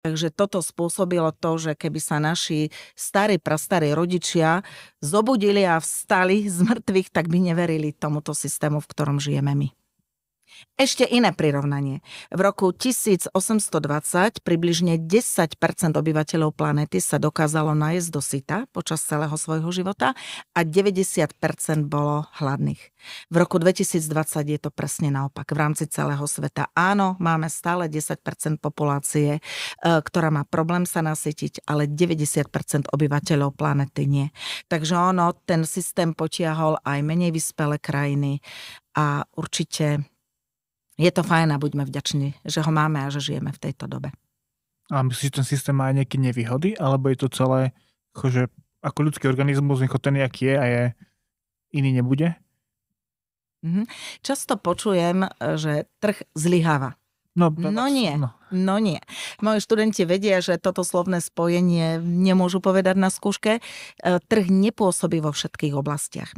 Takže toto spôsobilo to, že keby sa naši prastarí rodičia zobudili a vstali z mŕtvych, tak by neverili tomuto systému, v ktorom žijeme my. Ešte iné prirovnanie. V roku 1820 približne 10% obyvateľov planéty sa dokázalo najesť do syta počas celého svojho života a 90% bolo hladných. V roku 2020 je to presne naopak. V rámci celého sveta áno, máme stále 10% populácie, ktorá má problém sa nasytiť, ale 90% obyvateľov planéty nie. Takže ten systém potiahol aj menej vyspelé krajiny a určite je to fajn a buďme vďační, že ho máme a že žijeme v tejto dobe. A myslíš, že ten systém má nejaké nevýhody? Alebo je to celé, akože ako ľudský organizmus, nech ten, aký je a je iný nebude? Často počujem, že trh zlyháva. No nie. Moji študenti vedia, že toto slovné spojenie nemôžu povedať na skúške. Trh nepôsobí vo všetkých oblastiach.